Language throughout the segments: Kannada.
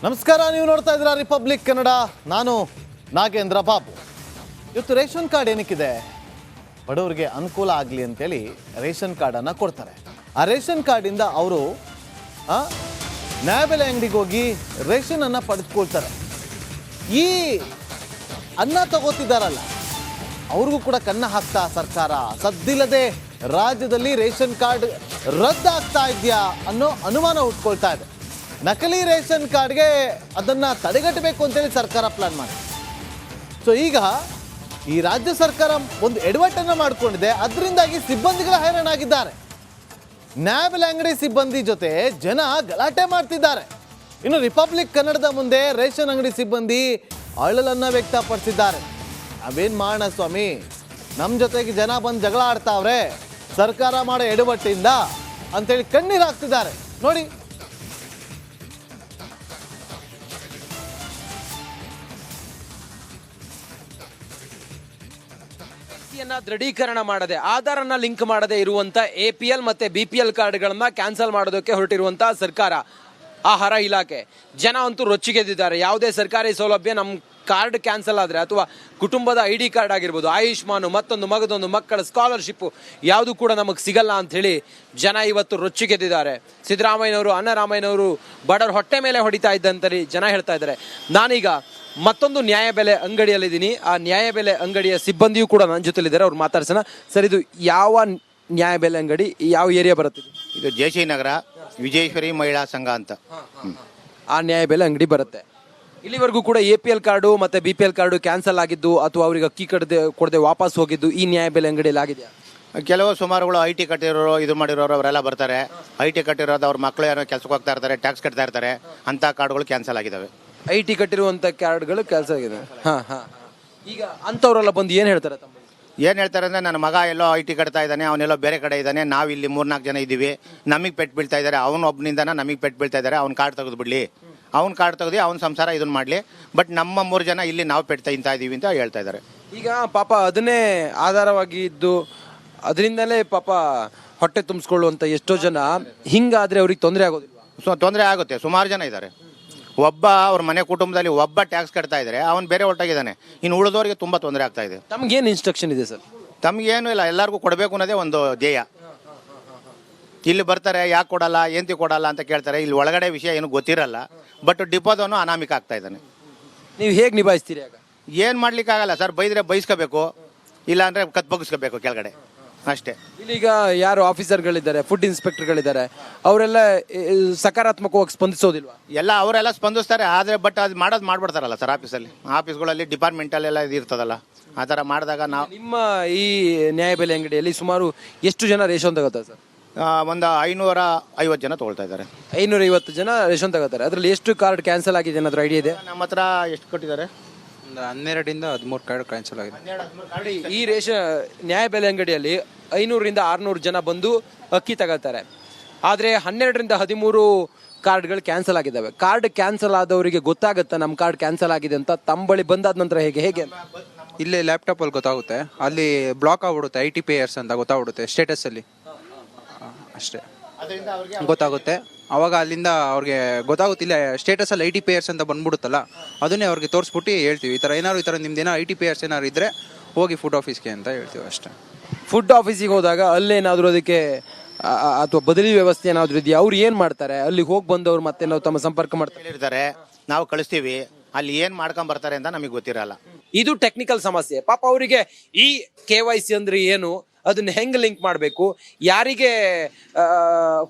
ನಮಸ್ಕಾರ, ನೀವು ನೋಡ್ತಾ ಇದ್ದೀರಾ ರಿಪಬ್ಲಿಕ್ ಕನ್ನಡ. ನಾನು ನಾಗೇಂದ್ರ ಬಾಬು. ಇವತ್ತು ರೇಷನ್ ಕಾರ್ಡ್ ಏನಕ್ಕಿದೆ? ಬಡವರಿಗೆ ಅನುಕೂಲ ಆಗಲಿ ಅಂತೇಳಿ ರೇಷನ್ ಕಾರ್ಡನ್ನು ಕೊಡ್ತಾರೆ. ಆ ರೇಷನ್ ಕಾರ್ಡಿಂದ ಅವರು ನ್ಯಾಯಬೆಲೆ ಅಂಗಡಿಗೆ ಹೋಗಿ ರೇಷನನ್ನು ಪಡೆದುಕೊಳ್ತಾರೆ. ಈ ಅನ್ನ ತಗೋತಿದ್ದಾರಲ್ಲ, ಅವ್ರಿಗೂ ಕೂಡ ಕನ್ನ ಹಾಕ್ತಾ ಸರ್ಕಾರ. ಸದ್ದಿಲ್ಲದೆ ರಾಜ್ಯದಲ್ಲಿ ರೇಷನ್ ಕಾರ್ಡ್ ರದ್ದಾಗ್ತಾ ಇದೆಯಾ ಅನ್ನೋ ಅನುಮಾನ ಹುಟ್ಕೊಳ್ತಾ ಇದೆ. ನಕಲಿ ರೇಷನ್ ಕಾರ್ಡ್ಗೆ ಅದನ್ನು ತಡೆಗಟ್ಟಬೇಕು ಅಂತೇಳಿ ಸರ್ಕಾರ ಪ್ಲಾನ್ ಮಾಡಿದೆ. ಸೊ ಈಗ ಈ ರಾಜ್ಯ ಸರ್ಕಾರ ಒಂದು ಎಡವಟ್ಟನ್ನು ಮಾಡಿಕೊಂಡಿದೆ. ಅದರಿಂದಾಗಿ ಸಿಬ್ಬಂದಿಗಳ ಹೈರಾಣಾಗಿದ್ದಾರೆ. ನ್ಯಾಯಬೆಲೆ ಅಂಗಡಿ ಸಿಬ್ಬಂದಿ ಜೊತೆ ಜನ ಗಲಾಟೆ ಮಾಡ್ತಿದ್ದಾರೆ. ಇನ್ನು ರಿಪಬ್ಲಿಕ್ ಕನ್ನಡದ ಮುಂದೆ ರೇಷನ್ ಅಂಗಡಿ ಸಿಬ್ಬಂದಿ ಅಳಲನ್ನು ವ್ಯಕ್ತಪಡಿಸಿದ್ದಾರೆ. ನಾವೇನು ಮಾಡೋಣ ಸ್ವಾಮಿ, ನಮ್ಮ ಜೊತೆಗೆ ಜನ ಬಂದು ಜಗಳ ಆಡ್ತಾವ್ರೆ ಸರ್ಕಾರ ಮಾಡೋ ಎಡವಟ್ಟಿಂದ ಅಂತೇಳಿ ಕಣ್ಣೀರು ಹಾಕ್ತಿದ್ದಾರೆ. ನೋಡಿ, ದೃಢೀಕರಣ ಮಾಡದೆ, ಆಧಾರನ್ನ ಲಿಂಕ್ ಮಾಡದೆ ಇರುವಂತ APL ಮತ್ತೆ BPL ಕಾರ್ಡ್ಗಳನ್ನ ಕ್ಯಾನ್ಸಲ್ ಮಾಡೋದಕ್ಕೆ ಹೊರಟಿರುವಂತಹ ಸರ್ಕಾರ, ಆಹಾರ ಇಲಾಖೆ. ಜನ ಅಂತೂ ರೊಚ್ಚಿಗೆದ್ದಿದ್ದಾರೆ. ಯಾವುದೇ ಸರ್ಕಾರಿ ಸೌಲಭ್ಯ ನಮ್ಮ ಕಾರ್ಡ್ ಕ್ಯಾನ್ಸಲ್ ಆದರೆ ಅಥವಾ ಕುಟುಂಬದ ID ಕಾರ್ಡ್ ಆಗಿರ್ಬೋದು, ಆಯುಷ್ಮಾನ್, ಮತ್ತೊಂದು ಮಗದೊಂದು ಮಕ್ಕಳ ಸ್ಕಾಲರ್ಶಿಪ್ಪು ಯಾವುದು ಕೂಡ ನಮಗೆ ಸಿಗಲ್ಲ ಅಂಥೇಳಿ ಜನ ಇವತ್ತು ರೊಚ್ಚಿಗೆದ್ದಿದ್ದಾರೆ. ಸಿದ್ದರಾಮಯ್ಯನವರು, ಅನ್ನರಾಮಯ್ಯನವರು ಬಡವರ ಹೊಟ್ಟೆ ಮೇಲೆ ಹೊಡಿತಾ ಇದ್ದಂತೇಳಿ ಜನ ಹೇಳ್ತಾ ಇದ್ದಾರೆ. ನಾನೀಗ ಮತ್ತೊಂದು ನ್ಯಾಯಬೆಲೆ ಅಂಗಡಿಯಲ್ಲಿದ್ದೀನಿ. ಆ ನ್ಯಾಯಬೆಲೆ ಅಂಗಡಿಯ ಸಿಬ್ಬಂದಿಯೂ ಕೂಡ ನನ್ನ ಜೊತೆಲಿದ್ದಾರೆ. ಅವ್ರು ಮಾತಾಡ್ಸೋಣ. ಸರ್, ಇದು ಯಾವ ನ್ಯಾಯಬೆಲೆ ಅಂಗಡಿ, ಯಾವ ಏರಿಯಾ ಬರುತ್ತೆ? ಇದು ಜೆ.ಸಿ. ನಗರ ವಿಜಯೇಶ್ವರಿ ಮಹಿಳಾ ಸಂಘ ಅಂತ ಆ ನ್ಯಾಯಬೆಲೆ ಅಂಗಡಿ ಬರುತ್ತೆ. ಇಲ್ಲಿವರೆಗೂ ಕೂಡ APL ಕಾರ್ಡು ಮತ್ತೆ BPL ಕಾರ್ಡು ಕ್ಯಾನ್ಸಲ್ ಆಗಿದ್ದು ಅಥವಾ ಅವ್ರಿಗೆ ಅಕ್ಕಿ ಕೊಡದೆ ವಾಪಸ್ ಹೋಗಿದ್ದು ಈ ನ್ಯಾಯಬೆಲೆ ಅಂಗಡಿಯಲ್ಲಿ ಆಗಿದೆಯಾ? ಕೆಲವು ಸುಮಾರುಗಳು IT ಕಟ್ಟಿರೋರು, ಇದು ಮಾಡಿರೋರು ಅವರೆಲ್ಲ ಬರ್ತಾರೆ. IT ಕಟ್ಟಿರೋದು ಅವ್ರ ಮಕ್ಕಳು ಯಾರೋ ಕೆಲ್ಸಕ್ಕೆ ಹೋಗ್ತಾ ಇರ್ತಾರೆ, ಟ್ಯಾಕ್ಸ್ ಕಟ್ತಾ ಇರ್ತಾರೆ. ಅಂಥ ಕಾರ್ಡ್ಗಳು ಕ್ಯಾನ್ಸಲ್ ಆಗಿದ್ದಾವೆ. IT ಕಟ್ಟಿರುವಂಥ ಕಾರ್ಡ್ಗಳು ಕ್ಯಾನ್ಸಲ್ ಆಗಿದೆ. ಈಗ ಅಂಥವರೆಲ್ಲ ಬಂದು ಏನು ಹೇಳ್ತಾರೆ ತಮ್ಮ? ಏನು ಹೇಳ್ತಾರೆ ಅಂದರೆ, ನನ್ನ ಮಗ ಎಲ್ಲೋ IT ಕಟ್ತಾ ಇದ್ದಾನೆ, ಅವನೆಲ್ಲೋ ಬೇರೆ ಕಡೆ ಇದ್ದಾನೆ, ನಾವು ಇಲ್ಲಿ 3-4 ಜನ ಇದ್ದೀವಿ, ನಮಗೆ ಪೆಟ್ಟು ಬೀಳ್ತಾ ಇದ್ದಾರೆ, ಅವನೊಬ್ಬನಿಂದನ ನಮಗೆ ಪೆಟ್ಟು ಬೀಳ್ತಾ ಇದ್ದಾರೆ, ಅವ್ನ ಕಾರ್ಡ್ ತೆಗೆದು ಬಿಡಲಿ, ಅವ್ನ ಕಾರ್ಡ್ ತೆಗೆದು ಅವ್ನ ಸಂಸಾರ ಇದನ್ನು ಮಾಡಲಿ, ಬಟ್ ನಮ್ಮ 3 ಜನ ಇಲ್ಲಿ ನಾವು ಪೆಟ್ಟು ತಿಂತಾ ಇದ್ದೀವಿ ಅಂತ ಹೇಳ್ತಾ ಇದ್ದಾರೆ. ಈಗ ಪಾಪ ಅದನ್ನೇ ಆಧಾರವಾಗಿ ಇದ್ದು ಅದರಿಂದಲೇ ಪಾಪ ಹೊಟ್ಟೆ ತುಂಬಿಸ್ಕೊಳ್ಳುವಂಥ ಎಷ್ಟೋ ಜನ ಹಿಂಗಾದರೆ ಅವ್ರಿಗೆ ತೊಂದರೆ ಆಗೋದಿಲ್ಲ? ತೊಂದರೆ ಆಗುತ್ತೆ. ಸುಮಾರು ಜನ ಇದ್ದಾರೆ. ಒಬ್ಬ ಅವ್ರ ಮನೆ ಕುಟುಂಬದಲ್ಲಿ ಒಬ್ಬ ಟ್ಯಾಕ್ಸ್ ಕಟ್ತಾ ಇದ್ದಾರೆ, ಅವನು ಬೇರೆ ಹೊರಟಾಗಿದ್ದಾನೆ. ಇನ್ನು ಉಳಿದವರಿಗೆ ತುಂಬ ತೊಂದರೆ ಆಗ್ತಾ ಇದೆ. ತಮಗೇನು ಇನ್ಸ್ಟ್ರಕ್ಷನ್ ಇದೆ ಸರ್? ತಮಗೇನು ಇಲ್ಲ, ಎಲ್ಲರಿಗೂ ಕೊಡಬೇಕು ಅನ್ನೋದೇ ಒಂದು ಧ್ಯೇಯ. ಇಲ್ಲಿ ಬರ್ತಾರೆ, ಯಾಕೆ ಕೊಡಲ್ಲ, ಎಂತಿ ಕೊಡಲ್ಲ ಅಂತ ಕೇಳ್ತಾರೆ. ಇಲ್ಲಿ ಒಳಗಡೆ ವಿಷಯ ಏನು ಗೊತ್ತಿರಲ್ಲ, ಬಟ್ ಡಿಪೋದವನು ಅನಾಮಿಕ ಆಗ್ತಾ ಇದ್ದಾನೆ. ನೀವು ಹೇಗೆ ನಿಭಾಯಿಸ್ತೀರಿ? ಆಗ ಏನು ಮಾಡ್ಲಿಕ್ಕಾಗಲ್ಲ ಸರ್. ಬೈದರೆ ಬೈಸ್ಕೋಬೇಕು, ಇಲ್ಲ ಅಂದರೆ ಕತ್ ಬಗ್ಗಿಸ್ಕೋಬೇಕು ಕೆಳಗಡೆ, ಅಷ್ಟೇ. ಇಲ್ಲೀಗ ಯಾರು ಆಫೀಸರ್ಗಳಿದ್ದಾರೆ, ಫುಡ್ ಇನ್ಸ್ಪೆಕ್ಟರ್ಗಳಿದ್ದಾರೆ, ಅವರೆಲ್ಲ ಸಕಾರಾತ್ಮಕವಾಗಿ ಸ್ಪಂದಿಸೋದಿಲ್ವಾ? ಎಲ್ಲ ಅವರೆಲ್ಲ ಸ್ಪಂದಿಸ್ತಾರೆ, ಆದರೆ ಬಟ್ ಅದು ಮಾಡೋದು ಮಾಡ್ಬಿಡ್ತಾರಲ್ಲ ಸರ್. ಆಫೀಸ್ಗಳಲ್ಲಿ ಡಿಪಾರ್ಟ್ಮೆಂಟಲ್ಲೆಲ್ಲ ಇದು ಇರ್ತದಲ್ಲ, ಆ ಥರ ಮಾಡಿದಾಗ ನಾವು. ನಿಮ್ಮ ಈ ನ್ಯಾಯಬೆಲೆ ಅಂಗಡಿಯಲ್ಲಿ ಸುಮಾರು ಎಷ್ಟು ಜನ ರೇಷನ್ ತಗೋತಾರೆ ಸರ್? ಒಂದು 550 ಜನ ತೊಗೊಳ್ತಾ ಇದ್ದಾರೆ. 550 ಜನ ರೇಷನ್ ತಗೋತಾರೆ. ಅದರಲ್ಲಿ ಎಷ್ಟು ಕಾರ್ಡ್ ಕ್ಯಾನ್ಸಲ್ ಆಗಿದೆ ಅನ್ನೋದ್ರ ಐಡಿಯಾ ಇದೆ? ನಮ್ಮ ಹತ್ರ ಎಷ್ಟು ಕೊಟ್ಟಿದ್ದಾರೆ? 12ರಿಂದ 13 ಕಾರ್ಡ್ ಕ್ಯಾನ್ಸಲ್ ಆಗಿದೆ. ಈ ರೇಷನ್ ನ್ಯಾಯಬೆಲೆ ಅಂಗಡಿಯಲ್ಲಿ 500ರಿಂದ 600 ಜನ ಬಂದು ಅಕ್ಕಿ ತಗೋತಾರೆ. ಆದರೆ 12ರಿಂದ 13 ಕಾರ್ಡ್ಗಳು ಕ್ಯಾನ್ಸಲ್ ಆಗಿದ್ದಾವೆ. ಕಾರ್ಡ್ ಕ್ಯಾನ್ಸಲ್ ಆದವರಿಗೆ ಗೊತ್ತಾಗುತ್ತಾ ನಮ್ಮ ಕಾರ್ಡ್ ಕ್ಯಾನ್ಸಲ್ ಆಗಿದೆ ಅಂತ? ತಮ್ಮ ಬಳಿ ಬಂದಾದ ನಂತರ ಹೇಗೆ ಇಲ್ಲಿ ಲ್ಯಾಪ್ಟಾಪಲ್ಲಿ ಗೊತ್ತಾಗುತ್ತೆ. ಅಲ್ಲಿ ಬ್ಲಾಕ್ ಆಗ್ಬಿಡುತ್ತೆ, IT ಪೇಯರ್ಸ್ ಅಂತ ಗೊತ್ತಾಗ್ಬಿಡುತ್ತೆ ಸ್ಟೇಟಸಲ್ಲಿ, ಅಷ್ಟೇ ಗೊತ್ತಾಗುತ್ತೆ. ಅವಾಗ ಅಲ್ಲಿಂದ ಅವ್ರಿಗೆ ಗೊತ್ತಾಗುತ್ತಿಲ್ಲ, ಸ್ಟೇಟಸಲ್ಲಿ IT ಪೇಯರ್ಸ್ ಅಂತ ಬಂದ್ಬಿಡುತ್ತಲ್ಲ, ಅದನ್ನೇ ಅವ್ರಿಗೆ ತೋರಿಸ್ಬಿಟ್ಟು ಹೇಳ್ತೀವಿ, ಈ ಥರ ನಿಮ್ದೇನೋ IT ಪೇಯರ್ಸ್ ಏನಾದ್ರು ಇದ್ದರೆ ಹೋಗಿ ಫುಡ್ ಆಫೀಸ್ಗೆ ಅಂತ ಹೇಳ್ತೀವಿ, ಅಷ್ಟೇ. ಫುಡ್ ಆಫೀಸಿಗೆ ಹೋದಾಗ ಅಲ್ಲೇನಾದರೂ ಅದಕ್ಕೆ ಅಥವಾ ಬದಲಿ ವ್ಯವಸ್ಥೆ ಏನಾದರೂ ಇದೆಯಾ? ಅವ್ರು ಏನು ಮಾಡ್ತಾರೆ? ಅಲ್ಲಿಗೆ ಹೋಗಿ ಬಂದವ್ರು ಮತ್ತೆ ನಾವು ತಮ್ಮ ಸಂಪರ್ಕ ಮಾಡ್ತಾರೆ, ನಾವು ಕಳಿಸ್ತೀವಿ, ಅಲ್ಲಿ ಏನು ಮಾಡ್ಕೊಂಡ್ ಬರ್ತಾರೆ ಅಂತ ನಮಗೆ ಗೊತ್ತಿರಲ್ಲ. ಇದು ಟೆಕ್ನಿಕಲ್ ಸಮಸ್ಯೆ. ಪಾಪ ಅವರಿಗೆ ಈ KYC ಅಂದ್ರೆ ಏನು, ಅದನ್ನ ಹೆಂಗ್ ಲಿಂಕ್ ಮಾಡಬೇಕು, ಯಾರಿಗೆ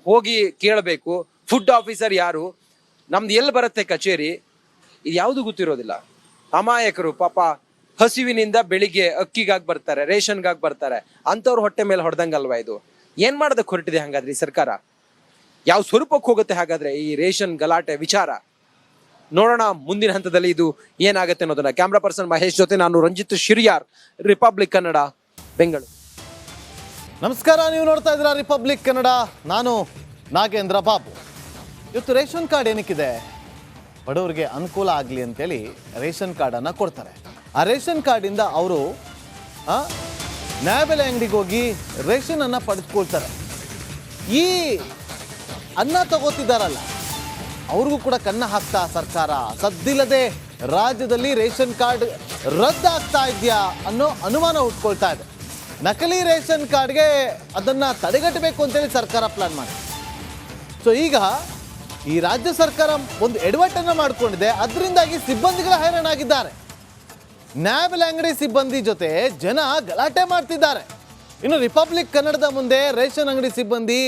ಹೋಗಿ ಕೇಳಬೇಕು, ಫುಡ್ ಆಫೀಸರ್ ಯಾರು, ನಮ್ದು ಎಲ್ಲಿ ಬರುತ್ತೆ ಕಚೇರಿ, ಇದು ಯಾವುದು ಗೊತ್ತಿರೋದಿಲ್ಲ. ಅಮಾಯಕರು ಪಾಪ ಹಸಿವಿನಿಂದ ಬೆಳಿಗ್ಗೆ ಅಕ್ಕಿಗಾಗಿ ಬರ್ತಾರೆ, ರೇಷನ್ಗಾಗಿ ಬರ್ತಾರೆ. ಅಂಥವ್ರು ಹೊಟ್ಟೆ ಮೇಲೆ ಹೊಡೆದಂಗಲ್ವಾ ಇದು? ಏನ್ ಮಾಡೋದಕ್ಕೆ ಹೊರಟಿದೆ ಹಾಗಾದ್ರೆ ಈ ಸರ್ಕಾರ? ಯಾವ ಸ್ವರೂಪಕ್ಕೆ ಹೋಗುತ್ತೆ ಹಾಗಾದ್ರೆ ಈ ರೇಷನ್ ಗಲಾಟೆ ವಿಚಾರ? ನೋಡೋಣ ಮುಂದಿನ ಹಂತದಲ್ಲಿ ಇದು ಏನಾಗುತ್ತೆ ಅನ್ನೋದನ್ನ. ಕ್ಯಾಮ್ರಾ ಪರ್ಸನ್ ಮಹೇಶ್ ಜೊತೆ ನಾನು ರಂಜಿತ್ ಶಿರಿಯಾರ್, ರಿಪಬ್ಲಿಕ್ ಕನ್ನಡ, ಬೆಂಗಳೂರು. ನಮಸ್ಕಾರ, ನೀವು ನೋಡ್ತಾ ಇದ್ದೀರಾ ರಿಪಬ್ಲಿಕ್ ಕನ್ನಡ. ನಾನು ನಾಗೇಂದ್ರ ಬಾಬು. ಇವತ್ತು ರೇಷನ್ ಕಾರ್ಡ್ ಏನಕ್ಕಿದೆ? ಬಡವರಿಗೆ ಅನುಕೂಲ ಆಗಲಿ ಅಂತೇಳಿ ರೇಷನ್ ಕಾರ್ಡನ್ನು ಕೊಡ್ತಾರೆ. ಆ ರೇಷನ್ ಕಾರ್ಡಿಂದ ಅವರು ನ್ಯಾಯಬೆಲೆ ಅಂಗಡಿಗೆ ಹೋಗಿ ರೇಷನನ್ನು ಪಡೆದುಕೊಳ್ತಾರೆ. ಈ ಅನ್ನ ತಗೋತಿದ್ದಾರಲ್ಲ, ಅವ್ರಿಗೂ ಕೂಡ ಕನ್ನ ಹಾಕ್ತಾ ಸರ್ಕಾರ. ಸದ್ದಿಲ್ಲದೆ ರಾಜ್ಯದಲ್ಲಿ ರೇಷನ್ ಕಾರ್ಡ್ ರದ್ದಾಗ್ತಾ ಇದೆಯಾ ಅನ್ನೋ ಅನುಮಾನ ಹುಟ್ಕೊಳ್ತಾ ಇದೆ. ನಕಲಿ ರೇಷನ್ ಕಾರ್ಡ್ಗೆ ಅದನ್ನ ತಡೆಗಟ್ಟಬೇಕು ಅಂತೇಳಿ ಸರ್ಕಾರ ಪ್ಲಾನ್ ಮಾಡಿದೆ. ಸೊ ಈಗ ಈ ರಾಜ್ಯ ಸರ್ಕಾರ ಒಂದು ಎಡವಟ್ಟನ್ನು ಮಾಡಿಕೊಂಡಿದೆ. ಅದರಿಂದಾಗಿ ಸಿಬ್ಬಂದಿಗಳ ಹೈರಾಣಾಗಿದ್ದಾರೆ. ನ್ಯಾಯಬೆಲೆ ಅಂಗಡಿ ಸಿಬ್ಬಂದಿ ಜೊತೆ ಜನ ಗಲಾಟೆ ಮಾಡ್ತಿದ್ದಾರೆ. ಇನ್ನು ರಿಪಬ್ಲಿಕ್ ಕನ್ನಡದ ಮುಂದೆ ರೇಷನ್ ಅಂಗಡಿ ಸಿಬ್ಬಂದಿ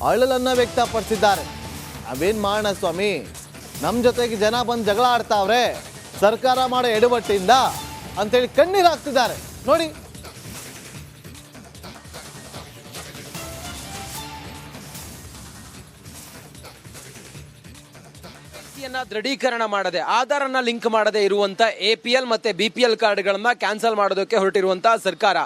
ಅಳಲನ್ನ ವ್ಯಕ್ತಪಡಿಸಿದ್ದಾರೆ. ಅವೇನ್ ಮಾಡೋಣ ಸ್ವಾಮಿ, ನಮ್ಮ ಜೊತೆಗೆ ಜನ ಬಂದು ಜಗಳ ಆಡ್ತಾವ್ರೆ ಸರ್ಕಾರ ಮಾಡೋ ಎಡವಟ್ಟಿಂದ ಅಂತೇಳಿ ಕಣ್ಣೀರು ಹಾಕ್ತಿದ್ದಾರೆ ನೋಡಿ. ದೃಢೀಕರಣ ಮಾಡದೆ ಆಧಾರನ್ನ ಲಿಂಕ್ ಮಾಡದೆ ಇರುವಂತ APL ಮತ್ತೆ BPL ಕಾರ್ಡ್ಗಳನ್ನ ಕ್ಯಾನ್ಸಲ್ ಮಾಡೋದಕ್ಕೆ ಹೊರಟಿರುವಂತ ಸರ್ಕಾರ,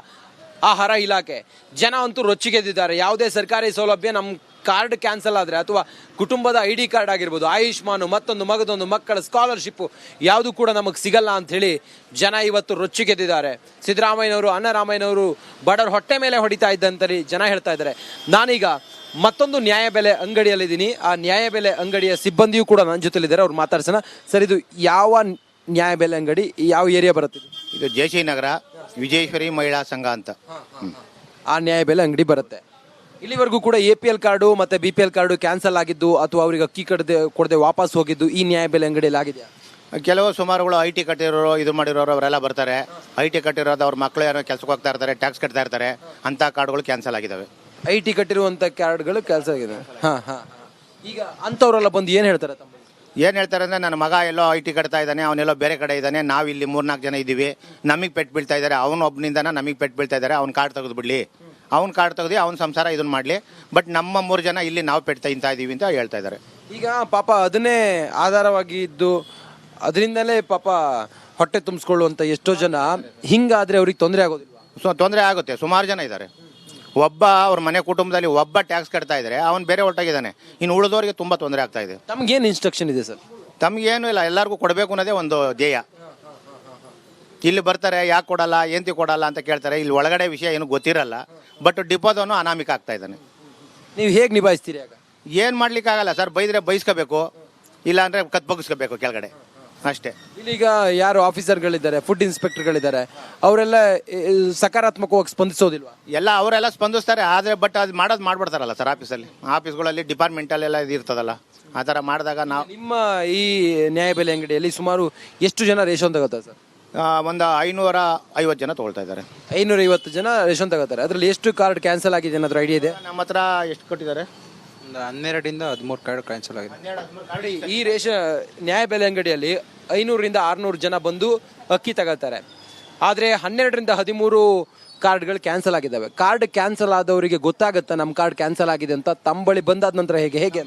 ಆಹಾರ ಇಲಾಖೆ ಜನ ಅಂತೂ ರೊಚ್ಚಿಗೆದ್ದಿದ್ದಾರೆ. ಯಾವುದೇ ಸರ್ಕಾರಿ ಸೌಲಭ್ಯ ನಮ್ಮ ಕಾರ್ಡ್ ಕ್ಯಾನ್ಸಲ್ ಆದರೆ ಅಥವಾ ಕುಟುಂಬದ ID ಕಾರ್ಡ್ ಆಗಿರ್ಬೋದು, ಆಯುಷ್ಮಾನ್, ಮತ್ತೊಂದು ಮಗದೊಂದು ಮಕ್ಕಳ ಸ್ಕಾಲರ್ಶಿಪ್ಪು ಯಾವುದು ಕೂಡ ನಮಗೆ ಸಿಗಲ್ಲ ಅಂಥೇಳಿ ಜನ ಇವತ್ತು ರೊಚ್ಚಿಗೆದ್ದಿದ್ದಾರೆ. ಸಿದ್ದರಾಮಯ್ಯನವರು, ಅನ್ನರಾಮಯ್ಯನವರು ಬಡವರ ಹೊಟ್ಟೆ ಮೇಲೆ ಹೊಡಿತಾ ಇದ್ದಂತಲ್ಲಿ ಜನ ಹೇಳ್ತಾ ಇದ್ದಾರೆ. ನಾನೀಗ ಮತ್ತೊಂದು ನ್ಯಾಯಬೆಲೆ ಅಂಗಡಿಯಲ್ಲಿದ್ದೀನಿ. ಆ ನ್ಯಾಯಬೆಲೆ ಅಂಗಡಿಯ ಸಿಬ್ಬಂದಿಯೂ ಕೂಡ ನನ್ನ ಜೊತೆಲಿದ್ದಾರೆ, ಅವ್ರು ಮಾತಾಡ್ಸೋಣ. ಸರ್, ಇದು ಯಾವ ನ್ಯಾಯಬೆಲೆ ಅಂಗಡಿ, ಯಾವ ಏರಿಯಾ ಬರುತ್ತೆ? ಇದು ಜೆ.ಸಿ. ನಗರ ವಿಜಯೇಶ್ವರಿ ಮಹಿಳಾ ಸಂಘ ಅಂತ ಆ ನ್ಯಾಯಬೆಲೆ ಅಂಗಡಿ ಬರುತ್ತೆ. ಇಲ್ಲಿವರೆಗೂ ಕೂಡ APL ಕಾರ್ಡು ಮತ್ತೆ BPL ಕಾರ್ಡು ಕ್ಯಾನ್ಸಲ್ ಆಗಿದ್ದು ಅಥವಾ ಅವ್ರಿಗೆ ಅಕ್ಕಿ ಕೊಡದೆ ವಾಪಸ್ ಹೋಗಿದ್ದು ಈ ನ್ಯಾಯಬೆಲೆ ಅಂಗಡಿಯಲ್ಲಿ ಆಗಿದೆಯಾ? ಕೆಲವು ಸುಮಾರುಗಳು IT ಕಟ್ಟಿರೋರು, ಇದು ಮಾಡಿರೋರು ಅವರೆಲ್ಲ ಬರ್ತಾರೆ. IT ಕಟ್ಟಿರೋದು ಅವ್ರ ಮಕ್ಕಳು ಯಾರೋ ಕೆಲ್ಸಕ್ಕೆ ಹೋಗ್ತಾ ಇರ್ತಾರೆ, ಟ್ಯಾಕ್ಸ್ ಕಟ್ತಾ ಇರ್ತಾರೆ, ಅಂಥ ಕಾರ್ಡ್ಗಳು ಕ್ಯಾನ್ಸಲ್ ಆಗಿದ್ದಾವೆ. IT ಕಟ್ಟಿರುವಂತ ಕಾರ್ಡ್ಗಳು ಕ್ಯಾನ್ಸಲ್ ಆಗಿದೆ. ಈಗ ಅಂಥವ್ರೆಲ್ಲ ಬಂದು ಏನು ಹೇಳ್ತಾರೆ ತಮ್ಮ? ಏನು ಹೇಳ್ತಾರೆ ಅಂದರೆ, ನನ್ನ ಮಗ ಎಲ್ಲೋ IT ಕಟ್ತಾ ಇದ್ದಾನೆ, ಅವನೆಲ್ಲೋ ಬೇರೆ ಕಡೆ ಇದ್ದಾನೆ, ನಾವು ಇಲ್ಲಿ 3-4 ಜನ ಇದ್ದೀವಿ, ನಮಗೆ ಪೆಟ್ಟು ಬೀಳ್ತಾ ಇದ್ದಾರೆ, ಅವನೊಬ್ಬನಿಂದನ ನಮಗೆ ಪೆಟ್ಟು ಬೀಳ್ತಾ ಇದ್ದಾರೆ, ಅವ್ನ ಕಾರ್ಡ್ ತೆಗೆದು ಬಿಡಲಿ, ಅವ್ನ ಕಾರ್ಡ್ ತೆಗೆದು ಅವ್ನ ಸಂಸಾರ ಇದನ್ನು ಮಾಡಲಿ, ಬಟ್ ನಮ್ಮ 3 ಜನ ಇಲ್ಲಿ ನಾವು ಪೆಟ್ಟು ತಿಂತಾ ಇದ್ದೀವಿ ಅಂತ ಹೇಳ್ತಾ ಇದ್ದಾರೆ. ಈಗ ಪಾಪ ಅದನ್ನೇ ಆಧಾರವಾಗಿ ಇದ್ದು ಅದರಿಂದಲೇ ಪಾಪ ಹೊಟ್ಟೆ ತುಂಬಿಸ್ಕೊಳ್ಳುವಂಥ ಎಷ್ಟೋ ಜನ ಹಿಂಗಾದರೆ ಅವ್ರಿಗೆ ತೊಂದರೆ ಆಗೋದಿಲ್ಲ? ತೊಂದರೆ ಆಗುತ್ತೆ. ಸುಮಾರು ಜನ ಇದ್ದಾರೆ. ಒಬ್ಬ ಅವ್ರ ಮನೆ ಕುಟುಂಬದಲ್ಲಿ ಒಬ್ಬ ಟ್ಯಾಕ್ಸ್ ಕಟ್ತಾ ಇದ್ದಾರೆ, ಅವನು ಬೇರೆ ಹೊರಟಾಗಿದ್ದಾನೆ, ಇನ್ನು ಉಳಿದವರಿಗೆ ತುಂಬ ತೊಂದರೆ ಆಗ್ತಾ ಇದೆ. ತಮಗೇನು ಇನ್ಸ್ಟ್ರಕ್ಷನ್ ಇದೆ ಸರ್? ತಮಗೇನು ಇಲ್ಲ, ಎಲ್ಲರಿಗೂ ಕೊಡಬೇಕು ಅನ್ನೋದೇ ಒಂದು ಧ್ಯೇಯ. ಇಲ್ಲಿ ಬರ್ತಾರೆ, ಯಾಕೆ ಕೊಡಲ್ಲ, ಏನಂತ ಕೊಡಲ್ಲ ಅಂತ ಕೇಳ್ತಾರೆ. ಇಲ್ಲಿ ಒಳಗಡೆ ವಿಷಯ ಏನು ಗೊತ್ತಿರಲ್ಲ, ಬಟ್ ಡಿಪೋದವನು ಅನಾಮಿಕ ಆಗ್ತಾ ಇದ್ದಾನೆ. ನೀವು ಹೇಗೆ ನಿಭಾಯಿಸ್ತೀರಿ? ಆಗ ಏನು ಮಾಡ್ಲಿಕ್ಕಾಗಲ್ಲ ಸರ್, ಬೈದರೆ ಬೈಸ್ಕೋಬೇಕು, ಇಲ್ಲ ಅಂದರೆ ಬಗ್ಗಿಸ್ಕೋಬೇಕು ಕೆಳಗಡೆ, ಅಷ್ಟೇ. ಇಲ್ಲೀಗ ಯಾರು ಆಫೀಸರ್ಗಳಿದ್ದಾರೆ, ಫುಡ್ ಇನ್ಸ್ಪೆಕ್ಟರ್ಗಳಿದ್ದಾರೆ, ಅವರೆಲ್ಲ ಸಕಾರಾತ್ಮಕವಾಗಿ ಸ್ಪಂದಿಸೋದಿಲ್ವಾ? ಎಲ್ಲ ಅವರೆಲ್ಲ ಸ್ಪಂದಿಸ್ತಾರೆ, ಆದರೆ ಬಟ್ ಅದು ಮಾಡ್ಬಿಡ್ತಾರಲ್ಲ ಸರ್. ಆಫೀಸ್ಗಳಲ್ಲಿ ಡಿಪಾರ್ಟ್ಮೆಂಟಲ್ಲೆಲ್ಲ ಇದು ಇರ್ತದಲ್ಲ, ಆ ಥರ ಮಾಡಿದಾಗ ನಾವು. ನಿಮ್ಮ ಈ ನ್ಯಾಯಬೆಲೆ ಅಂಗಡಿಯಲ್ಲಿ ಸುಮಾರು ಎಷ್ಟು ಜನ ರೇಷನ್ ತಗೋತಾರೆ ಸರ್? ಒಂದು 550 ಜನ ತೊಗೊಳ್ತಾ ಇದ್ದಾರೆ. 550 ಜನ ರೇಷನ್ ತಗೋತಾರೆ. ಅದರಲ್ಲಿ ಎಷ್ಟು ಕಾರ್ಡ್ ಕ್ಯಾನ್ಸಲ್ ಆಗಿದೆ ಏನಾದರೂ ಐಡಿಯಾ ಇದೆ? ನಮ್ಮ ಹತ್ರ ಎಷ್ಟು ಕೊಟ್ಟಿದ್ದಾರೆ? ಒಂದು 12ರಿಂದ 13 ಕಾರ್ಡ್ ಕ್ಯಾನ್ಸಲ್ ಆಗಿದೆ. ಈ ರೇಷನ್ ನ್ಯಾಯಬೆಲೆ ಅಂಗಡಿಯಲ್ಲಿ 500ರಿಂದ 600 ಜನ ಬಂದು ಅಕ್ಕಿ ತಗೋತಾರೆ. ಆದರೆ 12ರಿಂದ 13 ಕಾರ್ಡ್ಗಳು ಕ್ಯಾನ್ಸಲ್ ಆಗಿದ್ದಾವೆ. ಕಾರ್ಡ್ ಕ್ಯಾನ್ಸಲ್ ಆದವರಿಗೆ ಗೊತ್ತಾಗುತ್ತಾ ನಮ್ಮ ಕಾರ್ಡ್ ಕ್ಯಾನ್ಸಲ್ ಆಗಿದೆ ಅಂತ? ತಮ್ಮ ಬಳಿ ಬಂದಾದ ನಂತರ ಹೇಗೆ?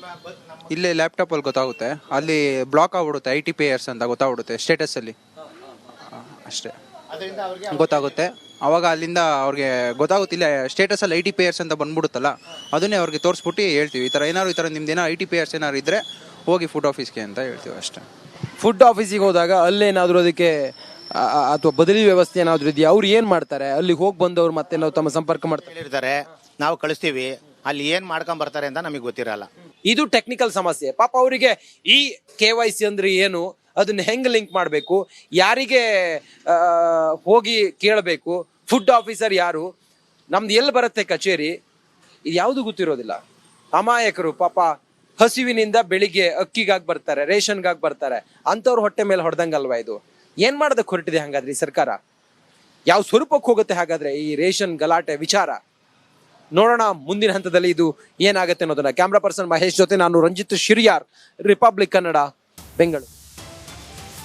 ಇಲ್ಲೇ ಲ್ಯಾಪ್ಟಾಪಲ್ಲಿ ಗೊತ್ತಾಗುತ್ತೆ, ಅಲ್ಲಿ ಬ್ಲಾಕ್ ಆಗ್ಬಿಡುತ್ತೆ, IT ಪೇಯರ್ಸ್ ಅಂತ ಗೊತ್ತಾಗ್ಬಿಡುತ್ತೆ ಸ್ಟೇಟಸಲ್ಲಿ, ಅಷ್ಟೇ ಗೊತ್ತಾಗುತ್ತೆ. ಅವಾಗ ಅಲ್ಲಿಂದ ಅವ್ರಿಗೆ ಗೊತ್ತಾಗುತ್ತಿಲ್ಲ, ಸ್ಟೇಟಸಲ್ಲಿ IT ಪೇಯರ್ಸ್ ಅಂತ ಬಂದ್ಬಿಡುತ್ತಲ್ಲ, ಅದನ್ನೇ ಅವ್ರಿಗೆ ತೋರಿಸ್ಬಿಟ್ಟು ಹೇಳ್ತೀವಿ, ಈ ಥರ ನಿಮ್ದು ಏನೋ IT ಪೇಯರ್ಸ್ ಏನಾದ್ರು ಇದ್ದರೆ ಹೋಗಿ ಫುಡ್ ಆಫೀಸ್ಗೆ ಅಂತ ಹೇಳ್ತೀವಿ ಅಷ್ಟೇ. ಫುಡ್ ಆಫೀಸಿಗೆ ಹೋದಾಗ ಅಲ್ಲೇನಾದರೂ ಅದಕ್ಕೆ ಅಥವಾ ಬದಲಿ ವ್ಯವಸ್ಥೆ ಏನಾದರೂ ಇದೆಯಾ? ಅವ್ರು ಏನು ಮಾಡ್ತಾರೆ? ಅಲ್ಲಿಗೆ ಹೋಗಿ ಬಂದವ್ರು ಮತ್ತೆ ನಾವು ತಮ್ಮ ಸಂಪರ್ಕ ಮಾಡ್ತಾರೆ, ನಾವು ಕಳಿಸ್ತೀವಿ, ಅಲ್ಲಿ ಏನು ಮಾಡ್ಕೊಂಡ್ ಬರ್ತಾರೆ ಅಂತ ನಮಗೆ ಗೊತ್ತಿರಲ್ಲ. ಇದು ಟೆಕ್ನಿಕಲ್ ಸಮಸ್ಯೆ. ಪಾಪ ಅವರಿಗೆ ಈ KYC ಅಂದ್ರೆ ಏನು, ಅದನ್ನ ಹೆಂಗ್ ಲಿಂಕ್ ಮಾಡಬೇಕು, ಯಾರಿಗೆ ಹೋಗಿ ಕೇಳಬೇಕು, ಫುಡ್ ಆಫೀಸರ್ ಯಾರು, ನಮ್ದು ಎಲ್ಲಿ ಬರುತ್ತೆ ಕಚೇರಿ, ಇದು ಯಾವುದು ಗೊತ್ತಿರೋದಿಲ್ಲ. ಅಮಾಯಕರು ಪಾಪ ಹಸಿವಿನಿಂದ ಬೆಳಿಗ್ಗೆ ಅಕ್ಕಿಗಾಗಿ ಬರ್ತಾರೆ, ರೇಷನ್ಗಾಗಿ ಬರ್ತಾರೆ, ಅಂಥವ್ರ ಹೊಟ್ಟೆ ಮೇಲೆ ಹೊಡೆದಂಗಲ್ವಾ ಇದು? ಏನ್ ಮಾಡೋದಕ್ಕೆ ಹೊರಟಿದೆ ಹಾಗಾದ್ರೆ ಈ ಸರ್ಕಾರ? ಯಾವ ಸ್ವರೂಪಕ್ಕೆ ಹೋಗುತ್ತೆ ಹಾಗಾದ್ರೆ ಈ ರೇಷನ್ ಗಲಾಟೆ ವಿಚಾರ? ನೋಡೋಣ ಮುಂದಿನ ಹಂತದಲ್ಲಿ ಇದು ಏನಾಗುತ್ತೆ ಅನ್ನೋದನ್ನ. ಕ್ಯಾಮ್ರಾ ಪರ್ಸನ್ ಮಹೇಶ್ ಜೊತೆ ನಾನು ರಂಜಿತ್ ಶಿರಿಯಾರ್, ರಿಪಬ್ಲಿಕ್ ಕನ್ನಡ, ಬೆಂಗಳೂರು.